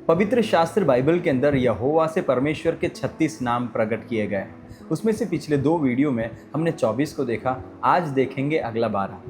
पवित्र शास्त्र बाइबल के अंदर यहोवा से परमेश्वर के 36 नाम प्रकट किए गए हैं। उसमें से पिछले 2 वीडियो में हमने 24 को देखा, आज देखेंगे अगला 12।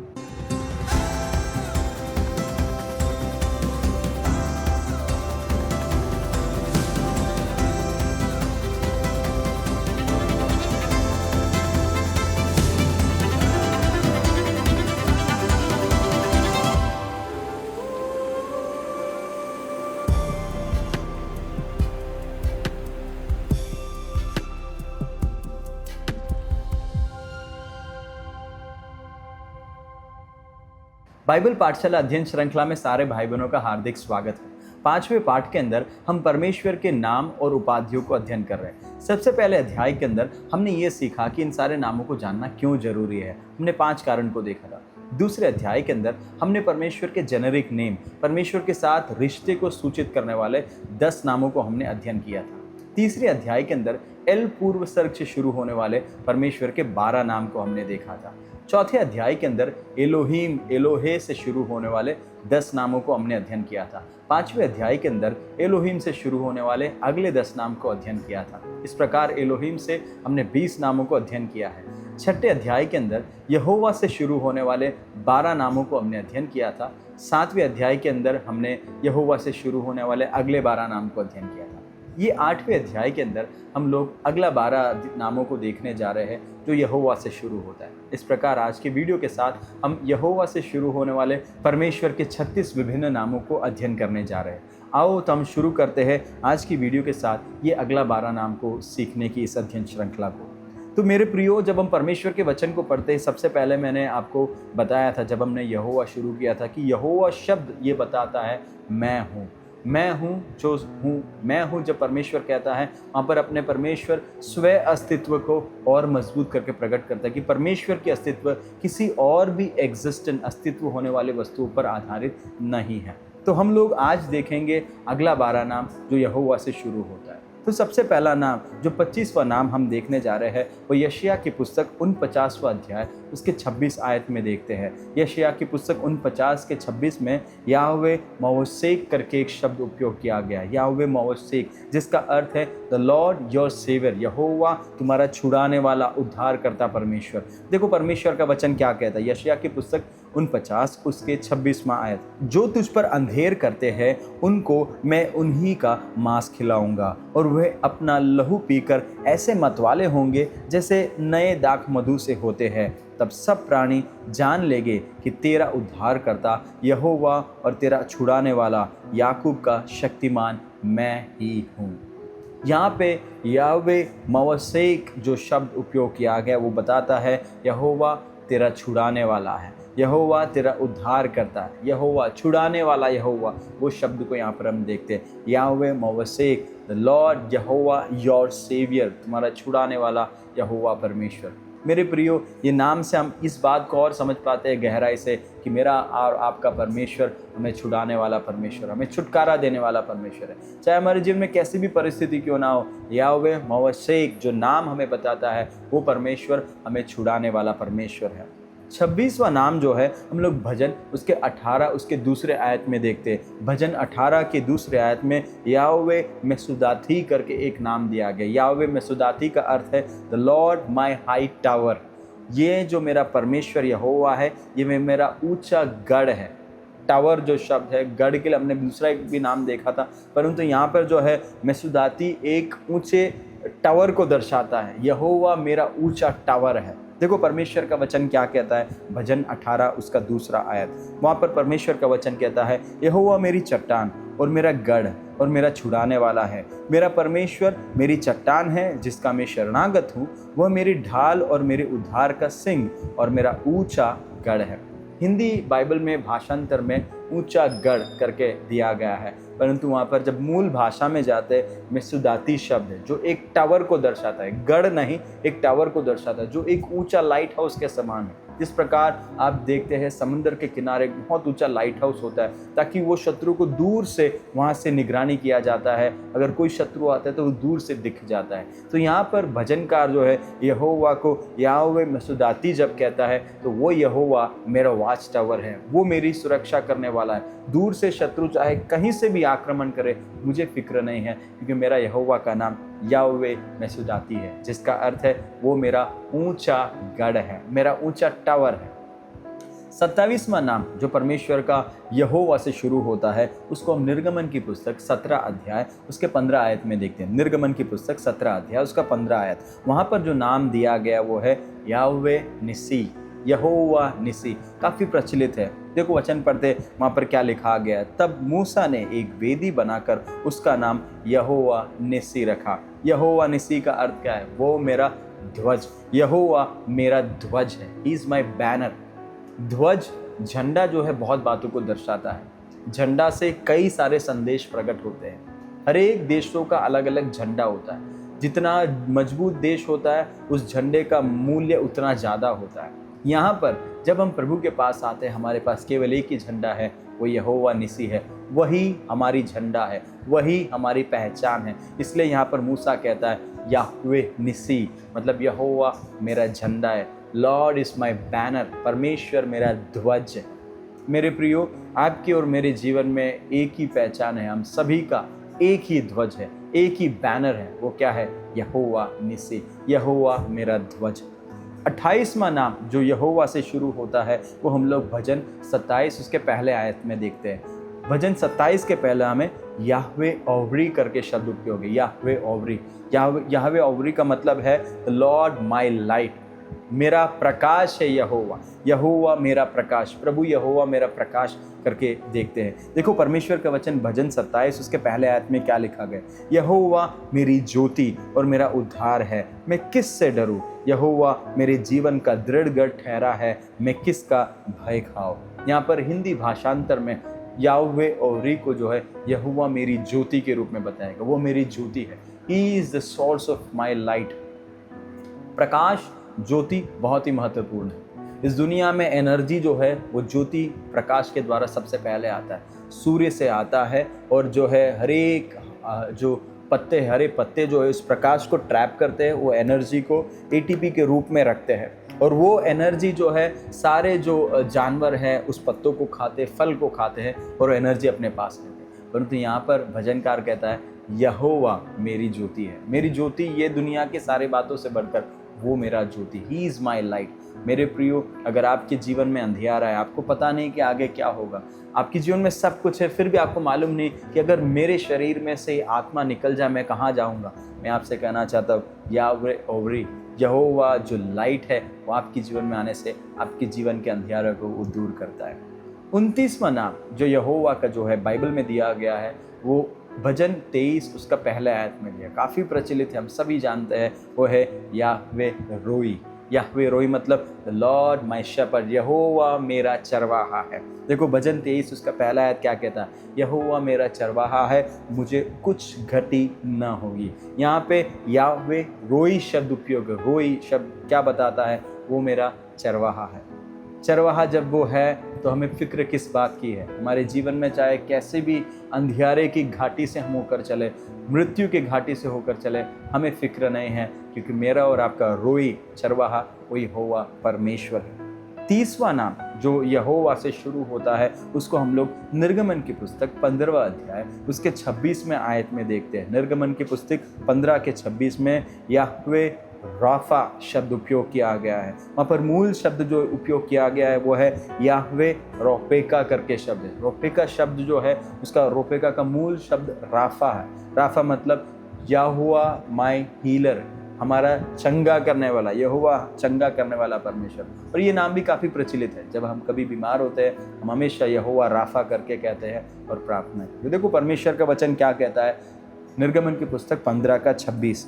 बाइबल पाठशाला अध्ययन श्रृंखला में सारे भाई बहनों का हार्दिक स्वागत है। 5वें पाठ के अंदर हम परमेश्वर के नाम और उपाधियों को अध्ययन कर रहे हैं। सबसे पहले अध्याय के अंदर हमने ये सीखा कि इन सारे नामों को जानना क्यों जरूरी है। हमने 5 कारण को देखा था। दूसरे अध्याय के अंदर हमने परमेश्वर के जेनेरिक नेम, परमेश्वर के साथ रिश्ते को सूचित करने वाले 10 नामों को हमने अध्ययन किया था। तीसरे अध्याय के अंदर एल पूर्व सर्ग से शुरू होने वाले परमेश्वर के 12 नाम को हमने देखा था। चौथे अध्याय के अंदर एलोहीम, एलोहे से शुरू होने वाले 10 नामों को हमने अध्ययन किया था। 5वें अध्याय के अंदर एलोहीम से शुरू होने वाले अगले 10 नाम को अध्ययन किया था। इस प्रकार एलोहीम से हमने 20 नामों को अध्ययन किया है। 6ठे अध्याय के अंदर यहोवा से शुरू होने वाले 12 नामों को हमने अध्ययन किया था। 7वें अध्याय के अंदर हमने यहोवा से शुरू होने वाले अगले 12 नाम को अध्ययन किया था। ये 8वें अध्याय के अंदर हम लोग अगला 12 नामों को देखने जा रहे हैं जो यहोवा से शुरू होता है। इस प्रकार आज के वीडियो के साथ हम यहोवा से शुरू होने वाले परमेश्वर के 36 विभिन्न नामों को अध्ययन करने जा रहे हैं। आओ तो हम शुरू करते हैं आज की वीडियो के साथ ये अगला 12 नाम को सीखने की इस अध्ययन श्रृंखला को। तो मेरे प्रियो, जब हम परमेश्वर के वचन को पढ़ते हैं, सबसे पहले मैंने आपको बताया था जब हमने यहोवा शुरू किया था कि यहोवा शब्द ये बताता है मैं हूँ, मैं हूँ जो हूँ, मैं हूँ। जब परमेश्वर कहता है वहाँ पर अपने परमेश्वर स्वयं अस्तित्व को और मजबूत करके प्रकट करता है कि परमेश्वर की अस्तित्व किसी और भी एग्जिस्टेंट अस्तित्व होने वाले वस्तुओं पर आधारित नहीं है। तो हम लोग आज देखेंगे अगला 12 नाम जो यहोवा से शुरू होता है। तो सबसे पहला नाम जो 25वां नाम हम देखने जा रहे हैं वो यशायाह की पुस्तक 49वां अध्याय उसके 26 आयत में देखते हैं। यशायाह की पुस्तक 49 के 26 में याहवे मवसेक करके एक शब्द उपयोग किया गया है। याहवे मवसेक, जिसका अर्थ है द लॉर्ड योर सेवियर, यहोवा तुम्हारा छुड़ाने वाला, उद्धार करता परमेश्वर। देखो परमेश्वर का वचन क्या कहता है। यशायाह की पुस्तक 49 उसके 26वां आयत, जो तुझ पर अंधेर करते हैं उनको मैं उन्हीं का मांस खिलाऊंगा और वह अपना लहू पीकर ऐसे मतवाले होंगे जैसे नए दाख मधु से होते हैं। तब सब प्राणी जान लेंगे कि तेरा उद्धार करता यहोवा और तेरा छुड़ाने वाला याकूब का शक्तिमान मैं ही हूँ। यहाँ पे याहवे मवसेक जो शब्द उपयोग किया गया वो बताता है यहोवा तेरा छुड़ाने वाला है, यहोवा तेरा उद्धार करता है, यहोवा छुड़ाने वाला यहोवा। वो शब्द को यहाँ पर हम देखते हैं, याहवे मवसेक, the lord Jehovah your saviour, तुम्हारा छुड़ाने वाला यहोवा परमेश्वर। मेरे प्रियो, ये नाम से हम इस बात को और समझ पाते हैं गहराई से कि मेरा और आपका परमेश्वर हमें छुड़ाने वाला परमेश्वर, हमें छुटकारा देने वाला परमेश्वर है। चाहे हमारे जीवन में कैसी भी परिस्थिति क्यों ना हो, याहवे मवसेक जो नाम हमें बताता है वो परमेश्वर हमें छुड़ाने वाला परमेश्वर है। 26वां नाम जो है हम लोग भजन उसके 18 उसके दूसरे आयत में देखते हैं। भजन 18 के दूसरे आयत में याहवे मेसुदाथी करके एक नाम दिया गया। याहवे मेसुदाथी का अर्थ है the lord my high tower. ये जो मेरा परमेश्वर यहोवा है ये मेरा ऊंचा गढ़ है। टावर जो शब्द है, गढ़ के लिए हमने दूसरा एक भी नाम देखा था, परंतु यहाँ पर जो है मेसुदाती एक ऊंचे टावर को दर्शाता है। यहोवा मेरा ऊंचा टावर है। देखो परमेश्वर का वचन क्या कहता है, भजन 18 उसका दूसरा आयत, वहाँ पर परमेश्वर का वचन कहता है यहोवा मेरी चट्टान और मेरा गढ़ और मेरा छुड़ाने वाला है। मेरा परमेश्वर मेरी चट्टान है जिसका मैं शरणागत हूँ, वह मेरी ढाल और मेरे उद्धार का सिंह और मेरा ऊंचा गढ़ है। हिंदी बाइबल में भाषांतर में ऊंचा गढ़ करके दिया गया है, परंतु वहाँ पर जब मूल भाषा में जाते मेसुदाती शब्द है जो एक टावर को दर्शाता है, गढ़ नहीं एक टावर को दर्शाता है जो एक ऊंचा लाइट हाउस के समान है। जिस प्रकार आप देखते हैं समुद्र के किनारे एक बहुत ऊंचा लाइट हाउस होता है ताकि वो शत्रु को दूर से वहाँ से निगरानी किया जाता है, अगर कोई शत्रु आता है तो वो दूर से दिख जाता है। तो यहाँ पर भजनकार जो है यहोवा को याहवे मेसुदाती जब कहता है तो वो यहोवा मेरा वाच टावर है, वो मेरी सुरक्षा करने वाला है। दूर से शत्रु चाहे कहीं से भी आक्रमण करे, मुझे फिक्र नहीं है, क्योंकि मेरा यहोवा का नाम याहवे मेसुजाती है, जिसका अर्थ है वो मेरा ऊंचा गढ़ है, मेरा ऊंचा टावर है। 27वां नाम जो परमेश्वर का यहोवा से शुरू होता है, उसको हम निर्गमन की पुस्तक 17 अध्याय उसके 15 आयत में देखते हैं। निर्गमन की पुस्तक 17 अध्याय उसका 15 आयत, वहाँ पर जो नाम दिया गया वो है याहवे निसी, यहोवा निसी। काफ़ी प्रचलित है। देखो वचन पढ़ते, वहाँ पर क्या लिखा गया है। तब मूसा ने एक वेदी बनाकर उसका नाम यहोवा निसी रखा। यहोवा निसी का अर्थ क्या है? वो मेरा ध्वज, यहोवा मेरा ध्वज है। He is my banner. ध्वज, झंडा जो है बहुत बातों को दर्शाता है। झंडा से कई सारे संदेश प्रकट होते हैं। हर एक देशों का अलग अलग झंडा होता है। जितना मजबूत देश होता है, उस झंडे का मूल्य उतना ज़्यादा होता है। यहाँ पर जब हम प्रभु के पास आते हैं, हमारे पास केवल एक ही झंडा है, वो यहोवा निसी है। वही हमारी झंडा है, वही हमारी पहचान है। इसलिए यहाँ पर मूसा कहता है याहवे निसी, मतलब यहोवा मेरा झंडा है। लॉर्ड इज़ माई बैनर, परमेश्वर मेरा ध्वज है। मेरे प्रियो, आपके और मेरे जीवन में एक ही पहचान है। हम सभी का एक ही ध्वज है, एक ही बैनर है। वो क्या है? यहोवा निसी, यहोवा मेरा ध्वज। 28वां नाम जो यहोवा से शुरू होता है, वो हम लोग भजन 27 उसके पहले आयत में देखते हैं। भजन 27 के पहले हमें याहवे ओवरी करके शब्द उपयोग है। याहवे ओवरी, याहवे ओवरी का मतलब है लॉर्ड माई लाइट, मेरा प्रकाश है यहोवा, यहोवा मेरा प्रकाश, प्रभु यहोवा मेरा प्रकाश करके देखते हैं। देखो परमेश्वर का वचन भजन 27 उसके पहले आयत में क्या लिखा गया? यहोवा मेरी ज्योति और मेरा उद्धार है, मैं किस से डरूं? यहोवा मेरे जीवन का दृढ़ गढ़ ठहरा है, मैं किसका भय खाऊं? यहाँ पर हिंदी भाषांतर में याहवे ओवरी को जो है यहोवा मेरी ज्योति के रूप में बताएगा। वो मेरी ज्योति है। He is the source of my light. प्रकाश, ज्योति बहुत ही महत्वपूर्ण है। इस दुनिया में एनर्जी जो है वो ज्योति प्रकाश के द्वारा सबसे पहले आता है, सूर्य से आता है। और जो है हरेक जो पत्ते, हरे पत्ते जो है उस प्रकाश को ट्रैप करते हैं, वो एनर्जी को एटीपी के रूप में रखते हैं। और वो एनर्जी जो है सारे जो जानवर हैं उस पत्तों को खाते, फल को खाते हैं और एनर्जी अपने पास लेते हैं। परंतु यहाँ पर भजनकार कहता है यहोवा मेरी ज्योति है। मेरी ज्योति ये दुनिया के सारे बातों से बढ़कर वो मेरा ज्योति, ही इज़ माई लाइट। मेरे प्रियो, अगर आपके जीवन में अंधियारा है, आपको पता नहीं कि आगे क्या होगा, आपके जीवन में सब कुछ है, फिर भी आपको मालूम नहीं कि अगर मेरे शरीर में से आत्मा निकल जाए मैं कहाँ जाऊँगा, मैं आपसे कहना चाहता हूँ याहवे ओवरी, यहोवा जो लाइट है वो आपके जीवन में आने से आपके जीवन के अंधियारे को वो दूर करता है। 29वां नाम जो यहोवा का जो है बाइबल में दिया गया है, वो भजन 23 उसका पहले आयत में दिया, काफ़ी प्रचलित है, हम सभी जानते हैं। वो है याहवे रोई। याहवे रोई मतलब लॉर्ड माय शेपर्ड, यहोवा मेरा चरवाहा है। देखो भजन 23 उसका पहला आयत क्या कहता है? यहोवा मेरा चरवाहा है, मुझे कुछ घटी न होगी। यहाँ पे याहवे रोई शब्द उपयोग है। रोई शब्द क्या बताता है? वो मेरा चरवाहा है। चरवाहा जब वो है तो हमें फिक्र किस बात की है? हमारे जीवन में चाहे कैसे भी अंधियारे की घाटी से हम होकर चले, मृत्यु की घाटी से होकर चले, हमें फिक्र नहीं है, क्योंकि मेरा और आपका रोई चरवाहा वो यहोवा परमेश्वर है। 30वां नाम जो यहोवा से शुरू होता है उसको हम लोग निर्गमन की पुस्तक 15वां अध्याय उसके 26वें आयत में देखते हैं। निर्गमन की पुस्तक 15 के 26 में याहवे राफा शब्द उपयोग किया गया है। वहाँ पर मूल शब्द जो उपयोग किया गया है वो है याहवे रोपेका करके शब्द है। रोपेका शब्द जो है उसका, रोपेका का मूल शब्द राफा है। राफा मतलब यहोवा माय हीलर, हमारा चंगा करने वाला, यहोवा चंगा करने वाला परमेश्वर। और ये नाम भी काफ़ी प्रचलित है। जब हम कभी बीमार होते हैं हम हमेशा यहोवा राफा करके कहते हैं और प्रार्थना करते हैं। देखो परमेश्वर का वचन क्या कहता है, निर्गमन की पुस्तक 15 का 26,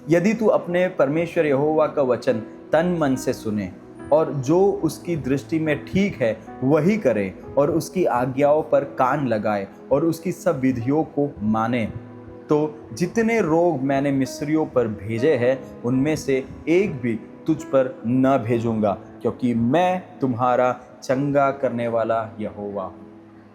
यदि तू अपने परमेश्वर यहोवा का वचन तन मन से सुने और जो उसकी दृष्टि में ठीक है वही करे और उसकी आज्ञाओं पर कान लगाए और उसकी सब विधियों को माने, तो जितने रोग मैंने मिस्रियों पर भेजे हैं उनमें से एक भी तुझ पर न भेजूंगा, क्योंकि मैं तुम्हारा चंगा करने वाला यहोवा हूँ।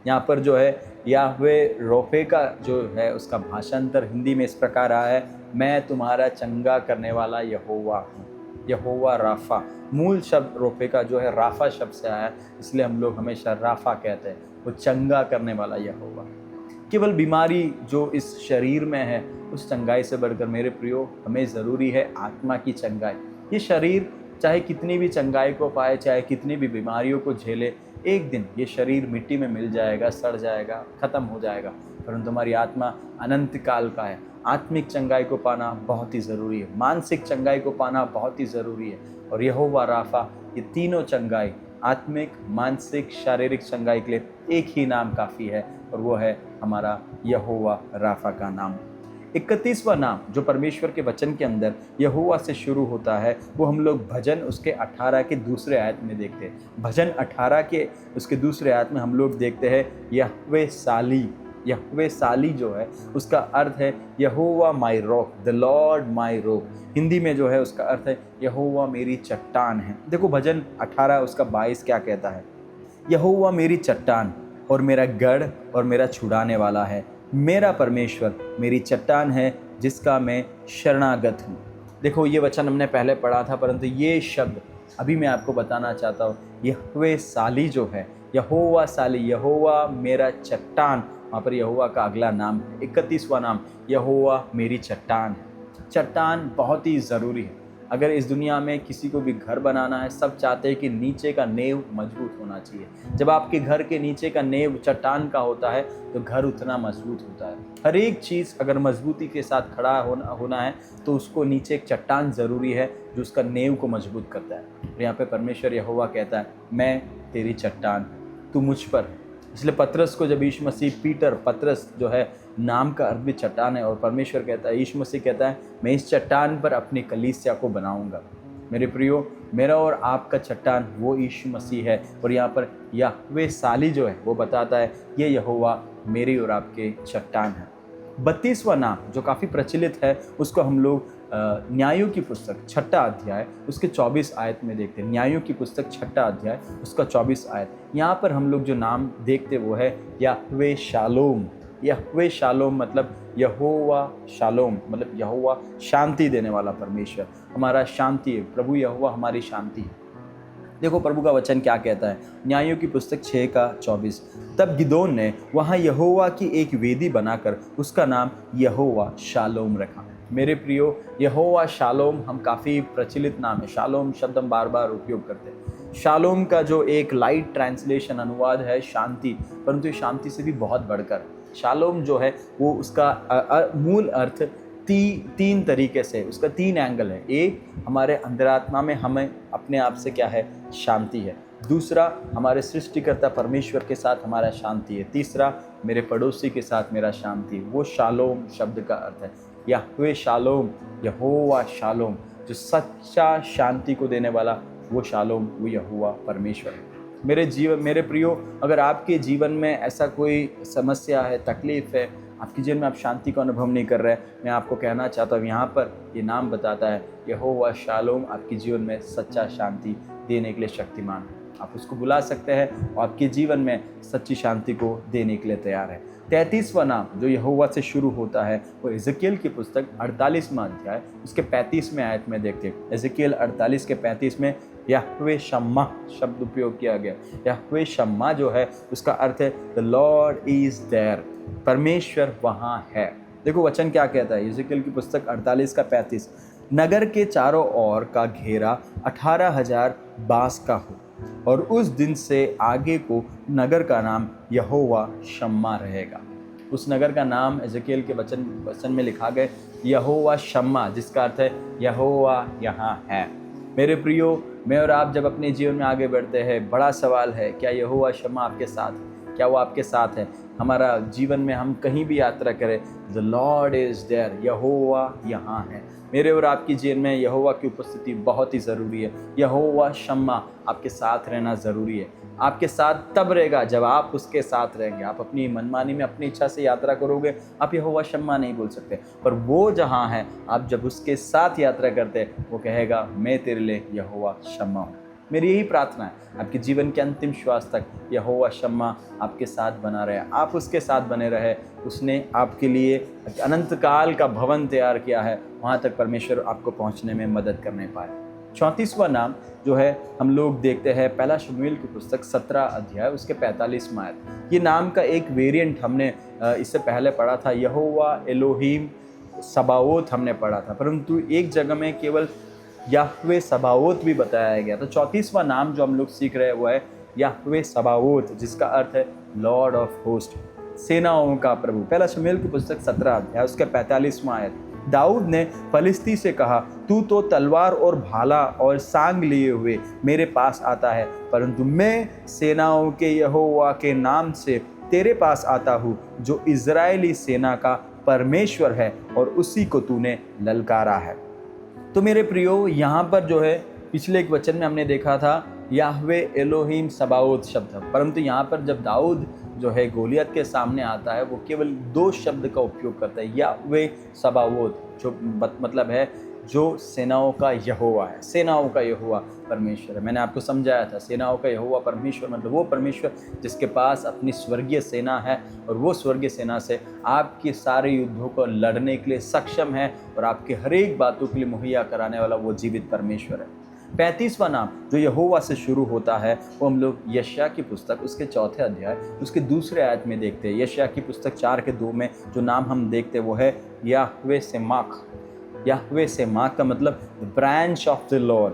यहाँ पर जो है याहवे रोफे का जो है उसका भाषांतर हिंदी में इस प्रकार आया है, मैं तुम्हारा चंगा करने वाला यहोवा हूँ, यहोवा राफा। मूल शब्द रोफे का जो है राफा शब्द से आया है, इसलिए हम लोग हमेशा राफा कहते हैं। वो चंगा करने वाला यहोवा। केवल बीमारी जो इस शरीर में है उस चंगाई से बढ़कर मेरे प्रियो हमें ज़रूरी है आत्मा की चंगाई। ये शरीर चाहे कितनी भी चंगाई को पाए, चाहे कितनी भी बीमारियों को झेले, एक दिन ये शरीर मिट्टी में मिल जाएगा, सड़ जाएगा, ख़त्म हो जाएगा, परंतु हमारी आत्मा अनंत काल का है। आत्मिक चंगाई को पाना बहुत ही ज़रूरी है, मानसिक चंगाई को पाना बहुत ही ज़रूरी है। और यहोवा राफा, ये तीनों चंगाई, आत्मिक, मानसिक, शारीरिक चंगाई के लिए एक ही नाम काफ़ी है, और वो है हमारा यहोवा राफा का नाम। 31वां नाम जो परमेश्वर के वचन के अंदर यहोवा से शुरू होता है, वो हम लोग भजन उसके 18 के दूसरे आयत में देखते हैं। भजन 18 के उसके दूसरे आयत में हम लोग देखते हैं यहवे साली। यहवे साली जो है उसका अर्थ है Jehovah my rock, the lord my rock. Hindi में जो है उसका अर्थ है यहोवा मेरी चट्टान है। देखो भजन 18 उसका 22 क्या कहता है, यहोवा मेरी चट्टान और मेरा गढ़ और मेरा छुड़ाने वाला है, मेरा परमेश्वर मेरी चट्टान है जिसका मैं शरणागत हूँ। देखो ये वचन हमने पहले पढ़ा था, परंतु ये शब्द अभी मैं आपको बताना चाहता हूँ। यहवे साली जो है, यहोवा साली, यहोवा मेरा चट्टान, वहाँ पर यहोवा का अगला नाम है 31वां नाम, यहोवा मेरी चट्टान है। चट्टान बहुत ही ज़रूरी है। अगर इस दुनिया में किसी को भी घर बनाना है, सब चाहते हैं कि नीचे का नेव मजबूत होना चाहिए। जब आपके घर के नीचे का नेव चट्टान का होता है तो घर उतना मजबूत होता है। हर एक चीज़ अगर मजबूती के साथ खड़ा होना है तो उसको नीचे एक चट्टान ज़रूरी है जो उसका नेव को मजबूत करता है। और यहाँ पे परमेश्वर यहोवा कहता है मैं तेरी चट्टान, तू मुझ पर। इसलिए पतरस को जब यीशु मसीह, पीटर, पतरस जो है नाम का अर्थ भी चट्टान है, और परमेश्वर कहता है, यीशु मसीह कहता है मैं इस चट्टान पर अपनी कलीसिया को बनाऊंगा। मेरे प्रियो, मेरा और आपका चट्टान वो यीशु मसीह है। और यहाँ पर यहवे साली जो है वो बताता है ये यहोवा मेरी और आपके चट्टान है। 32वां नाम जो काफ़ी प्रचलित है उसको हम लोग न्यायों की पुस्तक 6ठा अध्याय उसके 24 आयत में देखते हैं। न्यायों की पुस्तक 6ठा अध्याय उसका 24 आयत, यहाँ पर हम लोग जो नाम देखते वो है यहवे शालोम। यहवे शालोम मतलब यहोवा शालोम, मतलब यहोवा शांति देने वाला परमेश्वर, हमारा शांति है। प्रभु यहोवा हमारी शांति है। देखो प्रभु का वचन क्या कहता है, न्यायों की पुस्तक 6 का 24, तब गिदोन ने वहाँ यहोवा की एक वेदी बनाकर उसका नाम यहोवा शालोम रखा। मेरे प्रियो, यहोवा शालोम हम काफ़ी प्रचलित नाम है। शालोम शब्द हम बार बार उपयोग करते हैं। शालोम का जो एक लाइट ट्रांसलेशन अनुवाद है शांति, परंतु शांति से भी बहुत बढ़कर शालोम जो है वो उसका मूल अर्थ तीन तरीके से, उसका 3 एंगल है। एक, हमारे अंतरात्मा में हमें अपने आप से क्या है, शांति है। दूसरा, हमारे सृष्टिकर्ता परमेश्वर के साथ हमारा शांति है। तीसरा, मेरे पड़ोसी के साथ मेरा शांति है। वो शालोम शब्द का अर्थ है। यहवे शालोम, यहोवा शालोम, जो सच्चा शांति को देने वाला वो शालोम, वो यहोवा परमेश्वर है। मेरे प्रियो, अगर आपके जीवन में ऐसा कोई समस्या है, तकलीफ है, आपके जीवन में आप शांति का अनुभव नहीं कर रहे, मैं आपको कहना चाहता हूँ, यहाँ पर ये नाम बताता है यहोवा शालोम आपके जीवन में सच्चा शांति देने के लिए शक्तिमान है। आप उसको बुला सकते हैं और आपके जीवन में सच्ची शांति को देने के लिए तैयार है। 33वां नाम जो यहोवा से शुरू होता है वो एजेकियल की पुस्तक 48वां अध्याय उसके 35वें आयत में देखते हैं। एजेकियल 48 के 35 में यहवे शम्मा शब्द उपयोग किया गया। यहवे शम्मा जो है उसका अर्थ है द लॉर्ड इज देयर, परमेश्वर वहाँ है। देखो वचन क्या कहता है, एजेकियल की पुस्तक 48 का 35, नगर के चारों ओर का घेरा 18,000 बाँस का हो और उस दिन से आगे को नगर का नाम यहोवा शम्मा रहेगा। उस नगर का नाम एजेकियल के वचन में लिखा गया यहोवा शम्मा, जिसका अर्थ है यहोवा यहाँ है। मेरे प्रियो, मैं और आप जब अपने जीवन में आगे बढ़ते हैं, बड़ा सवाल है, क्या यहोवा शम्मा आपके साथ है? क्या वो आपके साथ है? हमारा जीवन में हम कहीं भी यात्रा करें, द लॉर्ड इज देयर, यहोवा यहाँ है। मेरे और आपकी जीवन में यहोवा की उपस्थिति बहुत ही ज़रूरी है। यहोवा शम्मा आपके साथ रहना ज़रूरी है। आपके साथ तब रहेगा जब आप उसके साथ रहेंगे। आप अपनी मनमानी में अपनी इच्छा से यात्रा करोगे, आप यहोवा शम्मा नहीं बोल सकते, पर वो जहाँ है, आप जब उसके साथ यात्रा करते हैं, वो कहेगा मैं तेरे लिए यहोवा शम्मा हूँ। मेरी यही प्रार्थना है, आपके जीवन के अंतिम श्वास तक यहोवा शम्मा आपके साथ बना रहे, आप उसके साथ बने रहे। उसने आपके लिए अनंत काल का भवन तैयार किया है, वहाँ तक परमेश्वर आपको पहुँचने में मदद करने पाए। 34वां नाम जो है हम लोग देखते हैं पहला शमूएल की पुस्तक 17 अध्याय उसके 45वां आयत। ये नाम का एक वेरिएंट हमने इससे पहले पढ़ा था, यहोवा एलोहीम सबाओत हमने पढ़ा था, परंतु एक जगह में केवल याहवे सबाओत भी बताया गया। तो 34वां नाम जो हम लोग सीख रहे हैं वो है याहवे सबाओत, जिसका अर्थ है लॉर्ड ऑफ होस्ट, सेनाओं का प्रभु। पहला शमूएल की पुस्तक 17 अध्याय उसके 45वां आयत। दाऊद ने फलिस्ती से कहा, तू तो तलवार और भाला और सांग लिए हुए मेरे पास आता है, परंतु मैं सेनाओं के यहोवा के नाम से तेरे पास आता हूँ, जो इज़राइली सेना का परमेश्वर है, और उसी को तूने ललकारा है। तो मेरे प्रियो, यहाँ पर जो है पिछले एक वचन में हमने देखा था याहवे एलोहीम सबाओत शब्द, परंतु यहाँ पर जब दाऊद जो है गोलियत के सामने आता है वो केवल 2 शब्द का उपयोग करता है, याहवे सबाओत, जो मतलब है जो सेनाओं का यहोवा है, सेनाओं का यहोवा परमेश्वर है। मैंने आपको समझाया था सेनाओं का यहोवा परमेश्वर मतलब वो परमेश्वर जिसके पास अपनी स्वर्गीय सेना है, और वो स्वर्गीय सेना से आपके सारे युद्धों को लड़ने के लिए सक्षम है, और आपके हर एक बातों के लिए मुहैया कराने वाला वो जीवित परमेश्वर है। 35वां नाम जो यहोवा से शुरू होता है वो हम लोग यशायाह की पुस्तक उसके 4 अध्याय उसके 2 आयत में देखते हैं। यशायाह की पुस्तक 4:2 में जो नाम हम देखते हैं वो है याहवे सेमाक। याहवे सेमाक का मतलब ब्रांच ऑफ द लॉर्ड,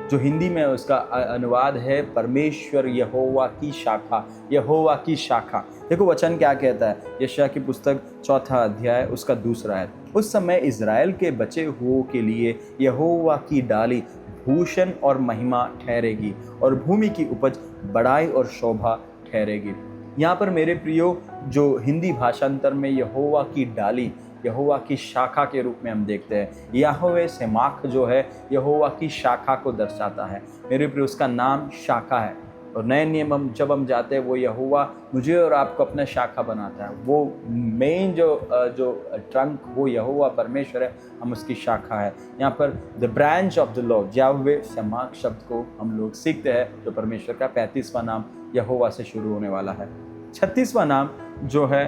जो हिंदी में उसका अनुवाद है परमेश्वर यहोवा की शाखा, यहोवा की शाखा। देखो वचन क्या कहता है, यशायाह की पुस्तक 4 अध्याय उसका 2 आयत। उस समय इज़राइल के बचे हुओं के लिए यहोवा की डाली भूषण और महिमा ठहरेगी, और भूमि की उपज बड़ाई और शोभा ठहरेगी। यहाँ पर मेरे प्रियो, जो हिंदी भाषांतर में यहोवा की डाली, यहोवा की शाखा के रूप में हम देखते हैं, याहवे सेमाक जो है यहोवा की शाखा को दर्शाता है। मेरे प्रियो, उसका नाम शाखा है, और नए नियम जब हम जाते हैं वो यहोवा मुझे और आपको अपना शाखा बनाता है। वो मेन जो ट्रंक वो यहोवा परमेश्वर है, हम उसकी शाखा है। यहाँ पर the branch of the lord Yahweh सेमाक शब्द को हम लोग सीखते हैं, जो परमेश्वर का 35वां नाम यहोवा से शुरू होने वाला है। 36वां नाम जो है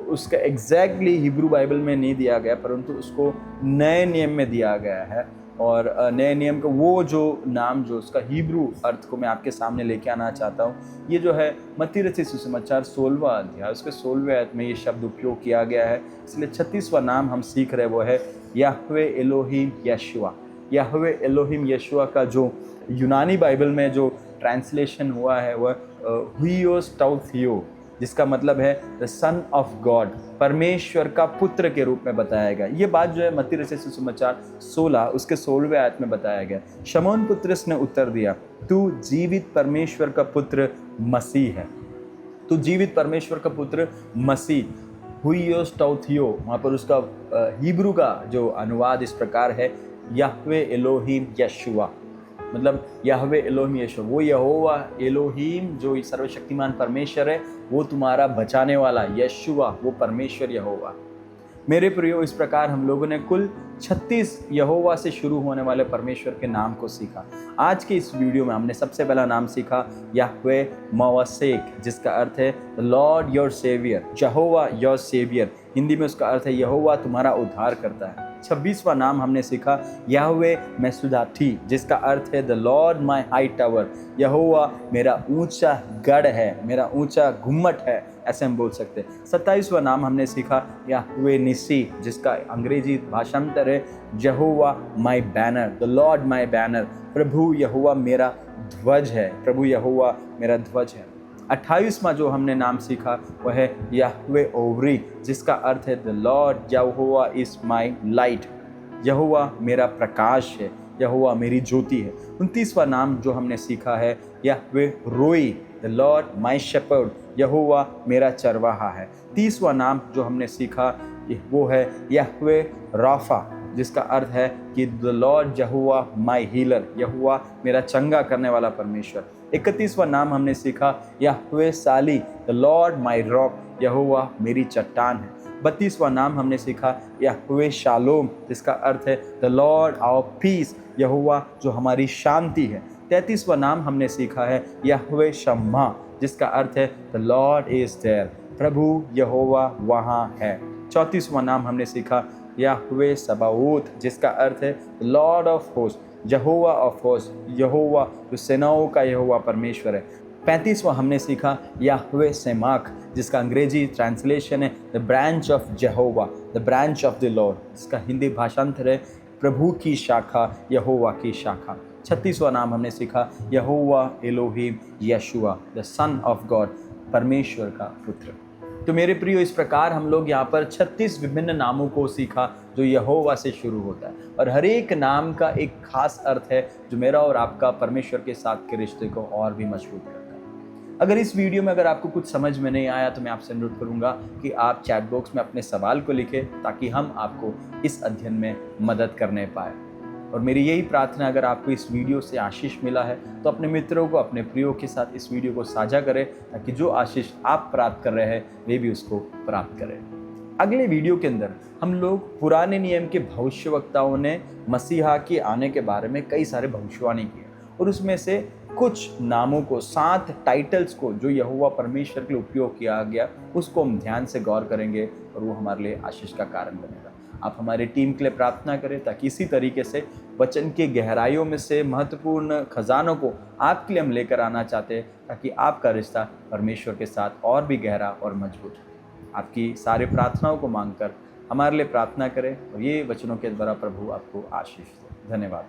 उसका एग्जैक्टली हिब्रू बाइबल में नहीं दिया गया, परंतु उसको नए नियम में दिया गया है, और नए नियम का वो जो नाम जो उसका हिब्रू अर्थ को मैं आपके सामने लेके आना चाहता हूँ। ये जो है मत्ती रचित सुसमाचार 16वां अध्याय उसके 16वें आयत में ये शब्द उपयोग किया गया है। इसलिए 36वां नाम हम सीख रहे वो है याहवे एलोहीम यशुआ। याहवे एलोहीम यशुआ का जो यूनानी बाइबल में जो ट्रांसलेशन हुआ है वह हुइयोस टाउथियो, जिसका मतलब है द सन ऑफ गॉड, परमेश्वर का पुत्र के रूप में बताया गया। ये बात जो है मत्ती रचित सुसमाचार 16 उसके 16वें आयत में बताया गया। शमौन पुत्रस ने उत्तर दिया, तू जीवित परमेश्वर का पुत्र मसीह है। तू जीवित परमेश्वर का पुत्र मसीह, हुइयोस टाउथियो, वहाँ पर उसका हिब्रू का जो अनुवाद इस प्रकार है याहवे एलोहीम यशुआ, मतलब याहवे एलोहीम यशुआ, वो यहोवा एलोहीम जो सर्वशक्तिमान परमेश्वर है, वो तुम्हारा बचाने वाला यशुआ, वो परमेश्वर यहोवा। मेरे प्रियो, इस प्रकार हम लोगों ने कुल 36 यहोवा से शुरू होने वाले परमेश्वर के नाम को सीखा। आज के इस वीडियो में हमने सबसे पहला नाम सीखा याहवे मवासेक, जिसका अर्थ है लॉर्ड योर सेवियर, यहोवा योर सेवियर। हिंदी में उसका अर्थ है यहोवा तुम्हारा उद्धार करता है। 26वां नाम हमने सीखा याहवे मेसुदाथी, जिसका अर्थ है the lord my high tower, Jehovah मेरा ऊंचा गढ़ है, मेरा ऊंचा गुम्मट है, ऐसे हम बोल सकते हैं। 27वां नाम हमने सीखा याहवे निसी, जिसका अंग्रेजी भाषांतर है Jehovah my banner, the lord my banner, प्रभु यहोवा मेरा ध्वज है, प्रभु यहोवा मेरा ध्वज है। 28वां जो हमने नाम सीखा वह है याहवे ओवरी, जिसका अर्थ है the lord Jehovah is my light, Jehovah मेरा प्रकाश है, यहोवा मेरी ज्योति है। 29वां नाम जो हमने सीखा है याहवे रोई, द लॉर्ड माई शेपर्ड, यहोवा मेरा चरवाहा है। 30वां नाम जो हमने सीखा वो है याहवे राफा, जिसका अर्थ है कि the lord Jehovah my healer, Jehovah मेरा चंगा करने वाला परमेश्वर। 31वां नाम हमने सीखा याहवे साली, द लॉर्ड माई रॉक, यहोवा मेरी चट्टान है। 32वां नाम हमने सीखा याहवे शालोम, जिसका अर्थ है द लॉर्ड आवर पीस, यहोवा जो हमारी शांति है। 33वां नाम हमने सीखा है याहवे शम्मा, जिसका अर्थ है द लॉर्ड इज देयर, प्रभु यहोवा वहाँ है। 34वां नाम हमने सीखा याहवे सबाओत, जिसका अर्थ है lord of host, Jehovah of host, Jehovah जो सेनाओं का यहोवा परमेश्वर है। 35वां हमने सीखा याहवे सेमाक, जिसका अंग्रेजी ट्रांसलेशन है the branch of Jehovah, the branch of the Lord, जिसका हिंदी भाषांतर है प्रभु की शाखा, यहोवा की शाखा। 36वां नाम हमने सीखा Jehovah Elohim Yeshua, the son of God, परमेश्वर का पुत्र। तो मेरे प्रियो, इस प्रकार हम लोग यहाँ पर 36 विभिन्न नामों को सीखा जो यहोवा से शुरू होता है, और हर एक नाम का एक खास अर्थ है जो मेरा और आपका परमेश्वर के साथ के रिश्ते को और भी मजबूत करता है। अगर इस वीडियो में अगर आपको कुछ समझ में नहीं आया तो मैं आपसे अनुरोध करूंगा कि आप चैट बॉक्स में अपने सवाल को लिखें, ताकि हम आपको इस अध्ययन में मदद करने पाए। और मेरी यही प्रार्थना, अगर आपको इस वीडियो से आशीष मिला है तो अपने मित्रों को, अपने प्रियो के साथ इस वीडियो को साझा करें, ताकि जो आशीष आप प्राप्त कर रहे हैं वे भी उसको प्राप्त करें। अगले वीडियो के अंदर हम लोग पुराने नियम के भविष्यवक्ताओं ने मसीहा के आने के बारे में कई सारे भविष्यवाणी की, और उसमें से कुछ नामों को, 7 टाइटल्स को जो यहोवा परमेश्वर के लिए उपयोग किया गया, उसको हम ध्यान से गौर करेंगे और वो हमारे लिए आशीष का कारण बनेगा। आप हमारी टीम के लिए प्रार्थना करें, ताकि इसी तरीके से वचन की गहराइयों में से महत्वपूर्ण खजानों को आपके लिए हम लेकर आना चाहते हैं, ताकि आपका रिश्ता परमेश्वर के साथ और भी गहरा और मजबूत हो। आपकी सारी प्रार्थनाओं को मांगकर हमारे लिए प्रार्थना करें, और ये वचनों के द्वारा प्रभु आपको आशीष दे। धन्यवाद।